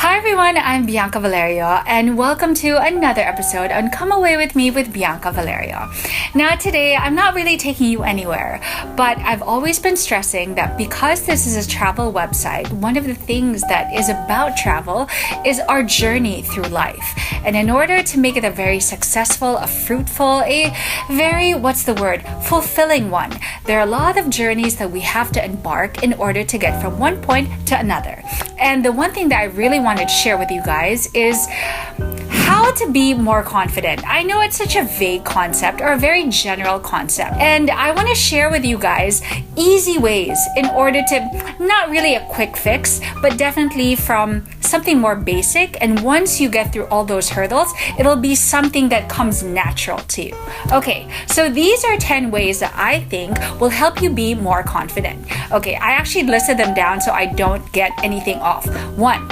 Hi everyone, I'm Bianca Valerio and welcome to another episode on Come Away With Me with Bianca Valerio. Now today, I'm not really taking you anywhere, but I've always been stressing that because this is a travel website, one of the things that is about travel is our journey through life. And in order to make it a very successful, a fruitful, a very, fulfilling one, there are a lot of journeys that we have to embark in order to get from one point to another. And the one thing that I really wanted to share with you guys is how to be more confident. I know it's such a vague concept or a very general concept, and I want to share with you guys easy ways in order to, not really a quick fix, but definitely from something more basic. And once you get through all those hurdles, it'll be something that comes natural to you. Okay, so these are 10 ways that I think will help you be more confident. Okay, I actually listed them down so I don't get anything off. 1,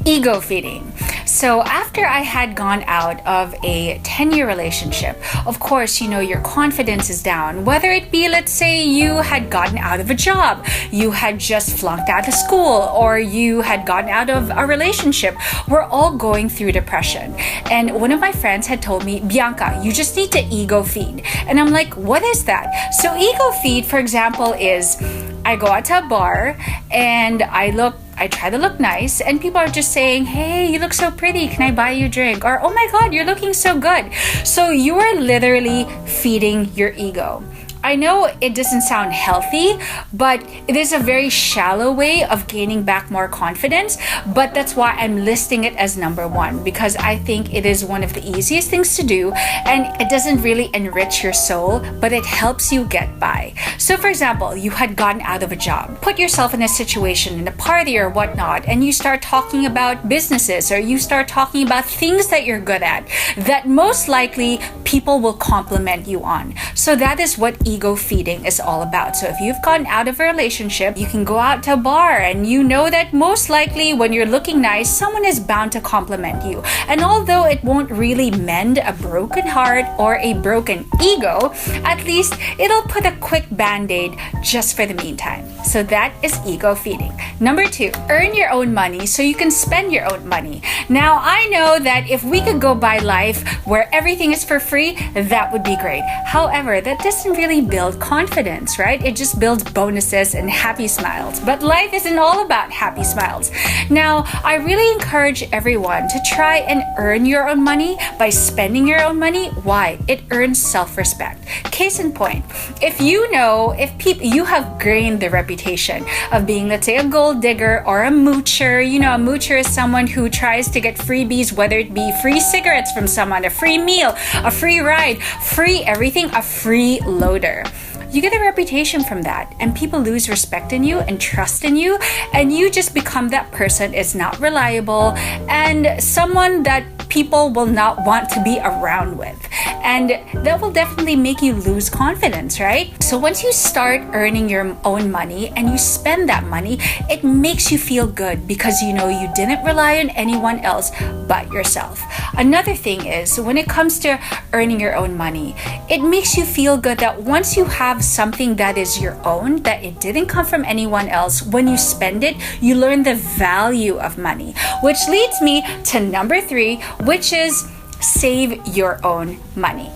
ego feeding. So after I had gone out of a 10-year relationship, of course, your confidence is down. Whether it be, let's say you had gotten out of a job, you had just flunked out of school, or you had gotten out of a relationship, we're all going through depression. And one of my friends had told me, Bianca, you just need to ego feed. And I'm like, what is that? So ego feed, for example, is I go out to a bar and I try to look nice, and people are just saying, hey, you look so pretty, can I buy you a drink? Or, oh my God, you're looking so good. So you are literally feeding your ego. I know it doesn't sound healthy, but it is a very shallow way of gaining back more confidence. But that's why I'm listing it as number 1, because I think it is one of the easiest things to do, and it doesn't really enrich your soul, but it helps you get by. So for example, you had gotten out of a job, put yourself in a situation, in a party or whatnot, and you start talking about businesses, or you start talking about things that you're good at, that most likely people will compliment you on. So that is what ego feeding is all about. So if you've gotten out of a relationship, you can go out to a bar, and you know that most likely when you're looking nice, someone is bound to compliment you. And although it won't really mend a broken heart or a broken ego, at least it'll put a quick band-aid just for the meantime. So that is ego feeding. Number 2, earn your own money so you can spend your own money. Now, I know that if we could go by life where everything is for free, that would be great. However, that doesn't really build confidence, right? It just builds bonuses and happy smiles. But life isn't all about happy smiles. Now, I really encourage everyone to try and earn your own money by spending your own money. Why? It earns self-respect. Case in point, if you have gained the reputation of being, let's say, a gold digger or a moocher. A moocher is someone who tries to get freebies, whether it be free cigarettes from someone, a free meal, a free ride, free everything, a free loader. You get a reputation from that, and people lose respect in you and trust in you, and you just become that person is not reliable and someone that people will not want to be around with. And that will definitely make you lose confidence, right? So once you start earning your own money and you spend that money, it makes you feel good because you didn't rely on anyone else but yourself. Another thing is, when it comes to earning your own money, it makes you feel good that once you have something that is your own, that it didn't come from anyone else, when you spend it, you learn the value of money. Which leads me to number 3, which is save your own money.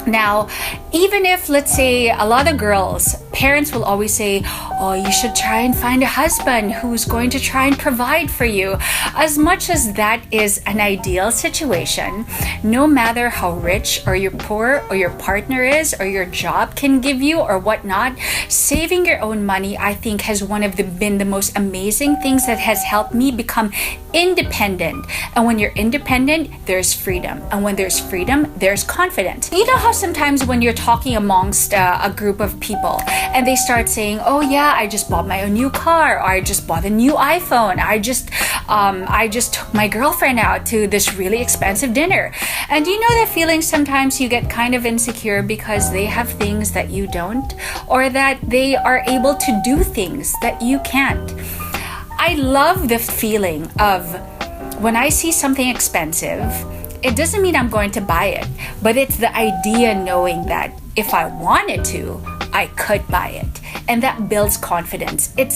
Now, even if, let's say, a lot of girls, parents will always say, oh, you should try and find a husband who's going to try and provide for you. As much as that is an ideal situation, no matter how rich or you're poor or your partner is or your job can give you or whatnot, saving your own money, I think, has been the most amazing things that has helped me become independent. And when you're independent, there's freedom. And when there's freedom, there's confidence. You know how sometimes when you're talking amongst a group of people and they start saying, oh yeah, I just bought my own new car, or I just bought a new iPhone, I just took my girlfriend out to this really expensive dinner. And you know that feeling sometimes you get kind of insecure because they have things that you don't, or that they are able to do things that you can't. I love the feeling of when I see something expensive, it doesn't mean I'm going to buy it, but it's the idea knowing that if I wanted to, I could buy it. And that builds confidence. It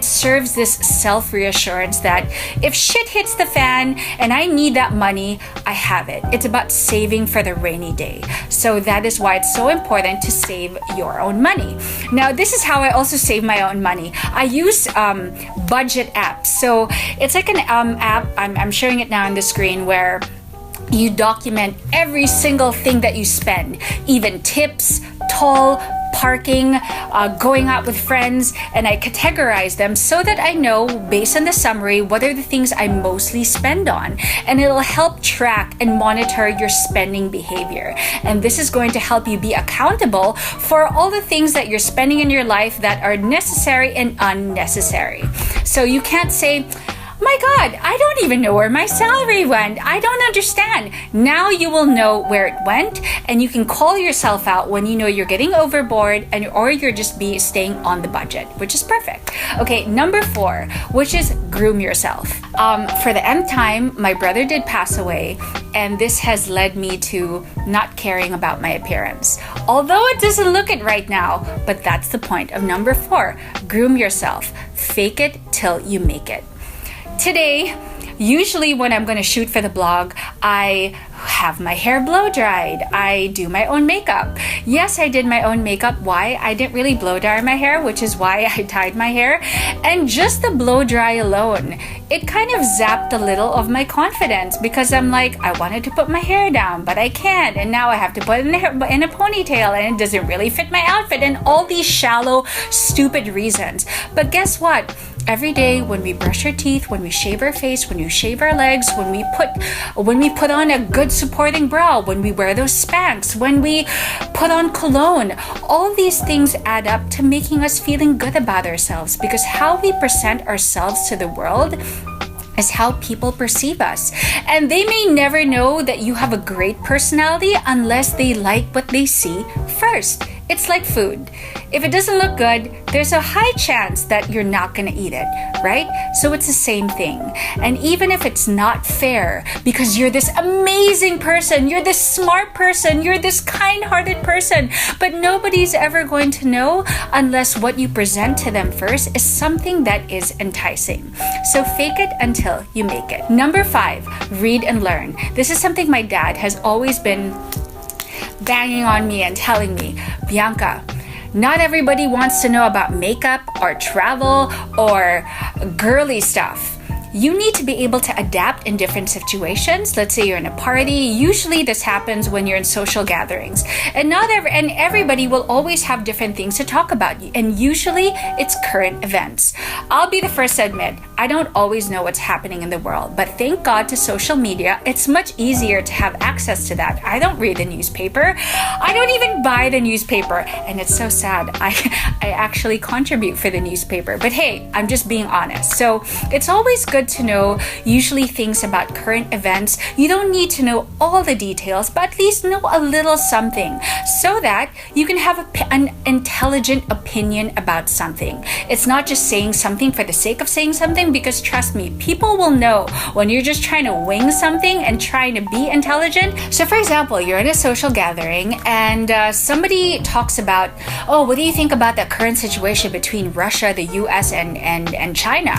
serves this self-reassurance that if shit hits the fan and I need that money, I have it. It's about saving for the rainy day. So that is why it's so important to save your own money. Now, this is how I also save my own money. I use budget apps. So it's like an app, I'm showing it now on the screen, where you document every single thing that you spend, even tips, toll, parking, going out with friends, and I categorize them so that I know, based on the summary, what are the things I mostly spend on. And it'll help track and monitor your spending behavior. And this is going to help you be accountable for all the things that you're spending in your life that are necessary and unnecessary. So you can't say, my God, I don't even know where my salary went. I don't understand. Now you will know where it went, and you can call yourself out when you know you're getting overboard or you're just staying on the budget, which is perfect. Okay, number 4, which is groom yourself. For the nth time, my brother did pass away, and this has led me to not caring about my appearance. Although it doesn't look it right now, but that's the point of number 4. Groom yourself. Fake it till you make it. Today, usually when I'm going to shoot for the blog, I have my hair blow dried. I do my own makeup. Yes, I did my own makeup. Why? I didn't really blow dry my hair, which is why I dyed my hair. And just the blow dry alone, it kind of zapped a little of my confidence, because I'm like, I wanted to put my hair down, but I can't. And now I have to put it in a ponytail, and it doesn't really fit my outfit, and all these shallow, stupid reasons. But guess what? Every day when we brush our teeth, when we shave our face, when we shave our legs, when we put on a good supporting brow, when we wear those Spanx, when we put on cologne, all these things add up to making us feeling good about ourselves, because how we present ourselves to the world is how people perceive us. And they may never know that you have a great personality unless they like what they see first. It's like food. If it doesn't look good, there's a high chance that you're not gonna eat it, right? So it's the same thing. And even if it's not fair, because you're this amazing person, you're this smart person, you're this kind-hearted person, but nobody's ever going to know unless what you present to them first is something that is enticing. So fake it until you make it. Number 5, read and learn. This is something my dad has always been banging on me and telling me, Bianca, not everybody wants to know about makeup or travel or girly stuff. You need to be able to adapt in different situations. Let's say you're in a party. Usually this happens when you're in social gatherings. And everybody will always have different things to talk about. And usually it's current events. I'll be the first to admit, I don't always know what's happening in the world. But thank God to social media, it's much easier to have access to that. I don't read the newspaper. I don't even buy the newspaper. And it's so sad. I actually contribute for the newspaper. But hey, I'm just being honest. So it's always good to know usually things about current events. You don't need to know all the details, but at least know a little something so that you can have an intelligent opinion about something. It's not just saying something for the sake of saying something, because trust me, people will know when you're just trying to wing something and trying to be intelligent. So for example, you're in a social gathering and somebody talks about, oh, what do you think about the current situation between Russia, the US, and China?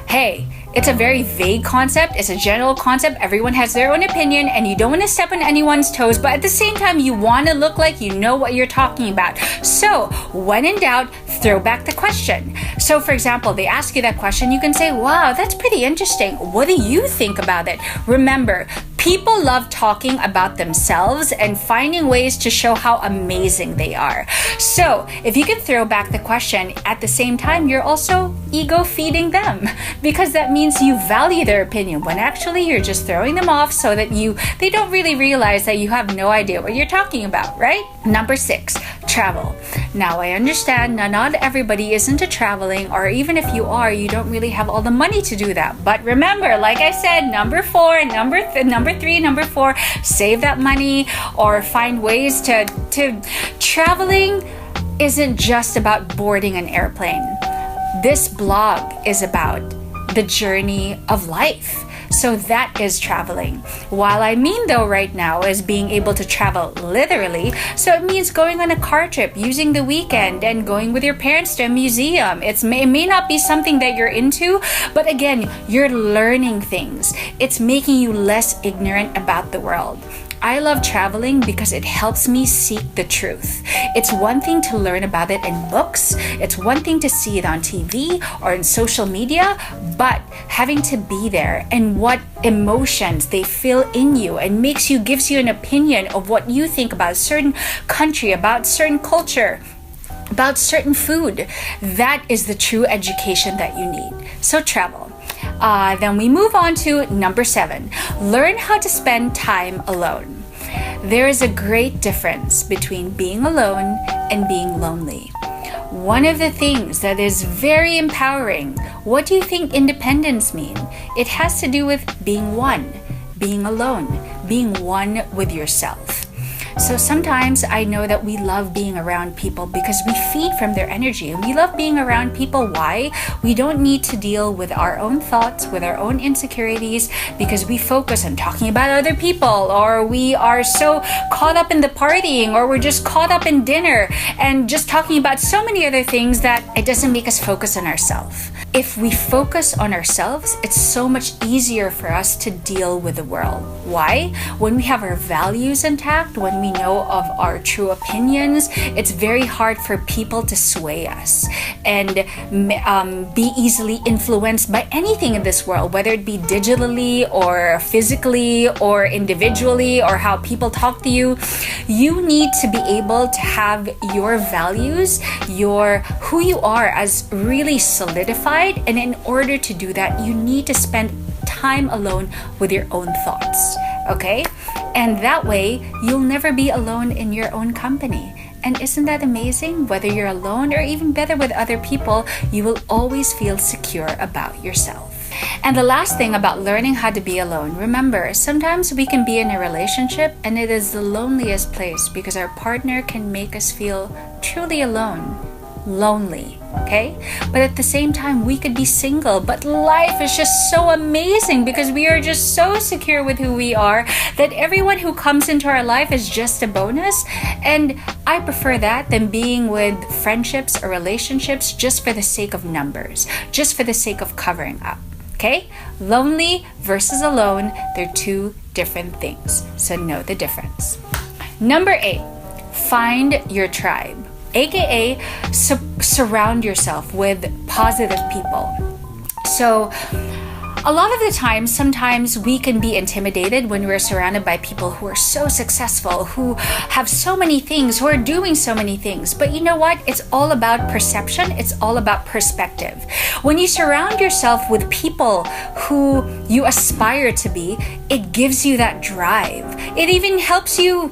Hey, it's a very vague concept. It's a general concept. Everyone has their own opinion and you don't want to step on anyone's toes, but at the same time, you want to look like you know what you're talking about. So when in doubt, throw back the question. So for example, they ask you that question, you can say, wow, that's pretty interesting. What do you think about it? Remember, people love talking about themselves and finding ways to show how amazing they are. So if you can throw back the question, at the same time, you're also ego feeding them, because that means you value their opinion when actually you're just throwing them off so that they don't really realize that you have no idea what you're talking about, right? Number 6, travel. Now I understand not everybody is into traveling, or even if you are, you don't really have all the money to do that. But remember, like I said, number 4, number 3, number 4, save that money or find ways to traveling isn't just about boarding an airplane. This blog is about the journey of life. So that is traveling. While I mean though right now is being able to travel literally, so it means going on a car trip, using the weekend and going with your parents to a museum. It may not be something that you're into, but again, you're learning things. It's making you less ignorant about the world. I love traveling because it helps me seek the truth. It's one thing to learn about it in books. It's one thing to see it on TV or in social media, but having to be there and what emotions they feel in you and gives you an opinion of what you think about a certain country, about certain culture, about certain food. That is the true education that you need. So travel. Then we move on to number 7. Learn how to spend time alone. There is a great difference between being alone and being lonely. One of the things that is very empowering, what do you think independence means? It has to do with being one, being alone, being one with yourself. So sometimes I know that we love being around people because we feed from their energy. And we love being around people. Why? We don't need to deal with our own thoughts, with our own insecurities, because we focus on talking about other people, or we are so caught up in the partying, or we're just caught up in dinner and just talking about so many other things that it doesn't make us focus on ourselves. If we focus on ourselves, it's so much easier for us to deal with the world. Why? When we have our values intact, when we know of our true opinions, it's very hard for people to sway us and be easily influenced by anything in this world, whether it be digitally or physically or individually or how people talk to you. You need to be able to have your values, who you are as really solidified. And in order to do that, you need to spend time alone with your own thoughts. Okay? And that way, you'll never be alone in your own company. And isn't that amazing? Whether you're alone or even better with other people, you will always feel secure about yourself. And the last thing about learning how to be alone, remember, sometimes we can be in a relationship and it is the loneliest place because our partner can make us feel truly alone. Lonely, okay? But at the same time, we could be single, but life is just so amazing because we are just so secure with who we are that everyone who comes into our life is just a bonus. And I prefer that than being with friendships or relationships just for the sake of numbers, just for the sake of covering up, okay? Lonely versus alone, they're two different things, so know the difference. Number 8, find your tribe. AKA surround yourself with positive people. So a lot of the time, sometimes we can be intimidated when we're surrounded by people who are so successful, who have so many things, who are doing so many things. But you know what? It's all about perception. It's all about perspective. When you surround yourself with people who you aspire to be, it gives you that drive. It even helps you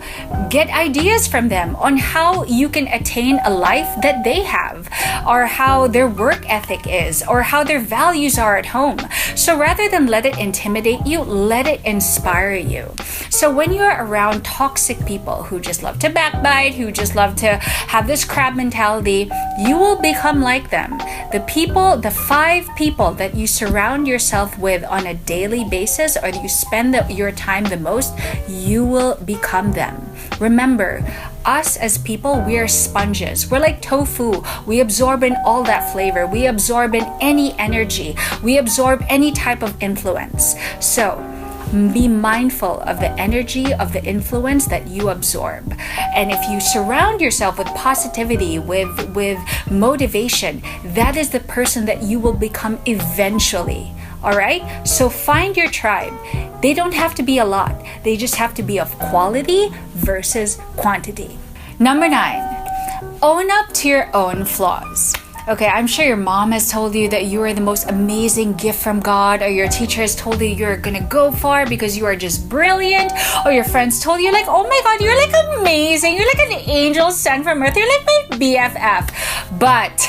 get ideas from them on how you can attain a life that they have, or how their work ethic is, or how their values are at home. So rather than let it intimidate you, let it inspire you. So when you're around toxic people who just love to backbite, who just love to have this crab mentality, you will become like them. The 5 people that you surround yourself with on a daily basis, or that you spend your time the most, you will become them. Remember, us as people, we are sponges. We're like tofu. We absorb in all that flavor. We absorb in any energy. We absorb any type of influence. So be mindful of the energy of the influence that you absorb. And if you surround yourself with positivity, with motivation, that is the person that you will become eventually. All right? So find your tribe. They don't have to be a lot. They just have to be of quality versus quantity. Number 9, own up to your own flaws. Okay, I'm sure your mom has told you that you are the most amazing gift from God, or your teacher has told you you're gonna go far because you are just brilliant, or your friends told you like, oh my God, you're like amazing, you're like an angel sent from earth, you're like my BFF. But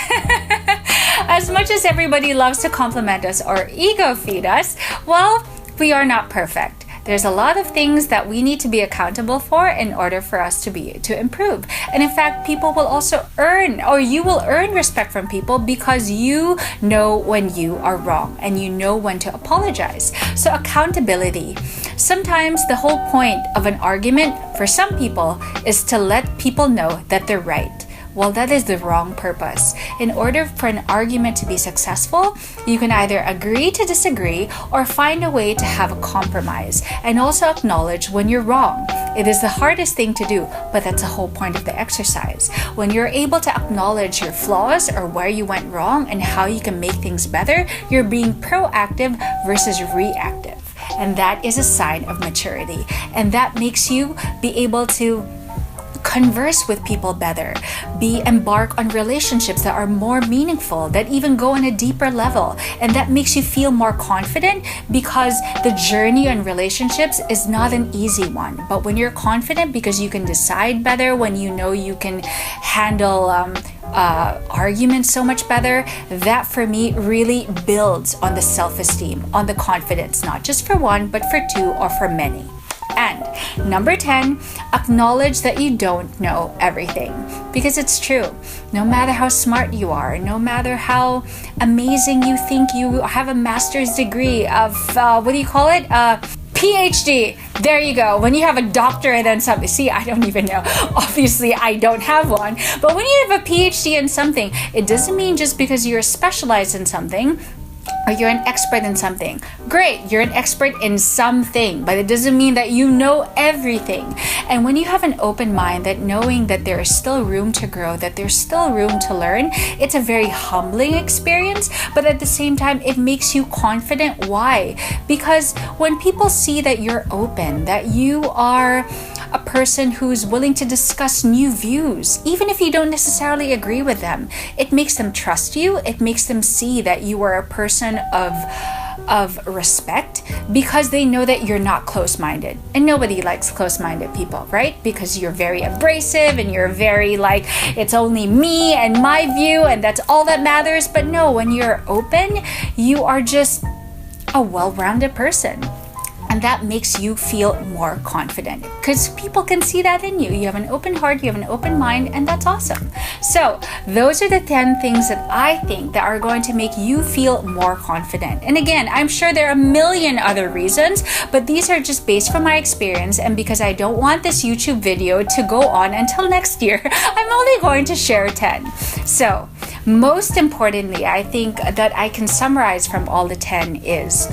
as much as everybody loves to compliment us or ego feed us, well, we are not perfect. There's a lot of things that we need to be accountable for in order for us to improve. And in fact, people will also you will earn respect from people because you know when you are wrong and you know when to apologize. So accountability. Sometimes the whole point of an argument for some people is to let people know that they're right. Well, that is the wrong purpose. In order for an argument to be successful, you can either agree to disagree or find a way to have a compromise and also acknowledge when you're wrong. It is the hardest thing to do, but that's the whole point of the exercise. When you're able to acknowledge your flaws or where you went wrong and how you can make things better, you're being proactive versus reactive. And that is a sign of maturity. And that makes you be able to converse with people better, embark on relationships that are more meaningful, that even go on a deeper level. And that makes you feel more confident because the journey on relationships is not an easy one. But when you're confident because you can decide better, when you know you can handle arguments so much better, that for me really builds on the self-esteem, on the confidence, not just for one, but for two or for many. And number 10, acknowledge that you don't know everything. Because it's true. No matter how smart you are, no matter how amazing you think you have a master's degree of, PhD. There you go. When you have a doctorate in something. See, I don't even know. Obviously, I don't have one. But when you have a PhD in something, it doesn't mean just because you're specialized in something or you're an expert in something. Great, you're an expert in something, but it doesn't mean that you know everything. And when you have an open mind, that knowing that there is still room to grow, that there's still room to learn, it's a very humbling experience, but at the same time, it makes you confident. Why? Because when people see that you're open, that you are a person who's willing to discuss new views, even if you don't necessarily agree with them, it makes them trust you. It makes them see that you are a person of respect because they know that you're not close-minded. And nobody likes close-minded people, right? Because you're very abrasive and you're very like, it's only me and my view and that's all that matters. But no, when you're open, you are just a well-rounded person. And that makes you feel more confident because people can see that in you. You have an open heart, you have an open mind, and that's awesome. So those are the 10 things that I think that are going to make you feel more confident. And again, I'm sure there are a million other reasons, but these are just based from my experience. And because I don't want this YouTube video to go on until next year, I'm only going to share 10. So most importantly, I think that I can summarize from all the 10 is,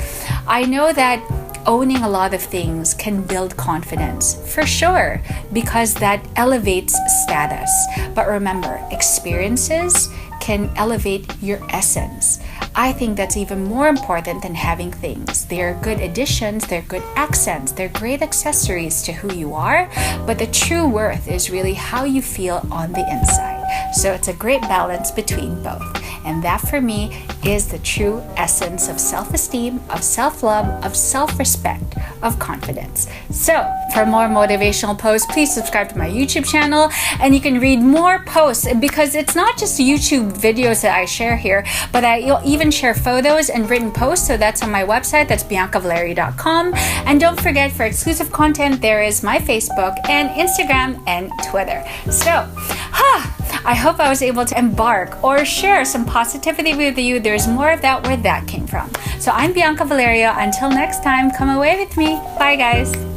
I know that owning a lot of things can build confidence, for sure, because that elevates status. But remember, experiences can elevate your essence. I think that's even more important than having things. They're good additions, they're good accents, they're great accessories to who you are, but the true worth is really how you feel on the inside. So it's a great balance between both. And that for me is the true essence of self-esteem, of self-love, of self-respect, of confidence. So for more motivational posts, please subscribe to my YouTube channel and you can read more posts because it's not just YouTube videos that I share here, but I even share photos and written posts. So that's on my website. That's biancavalerio.com. And don't forget, for exclusive content, there is my Facebook and Instagram and Twitter. So, I hope I was able to embark or share some positivity with you. There's more of that where that came from. So I'm Bianca Valerio. Until next time, come away with me. Bye, guys.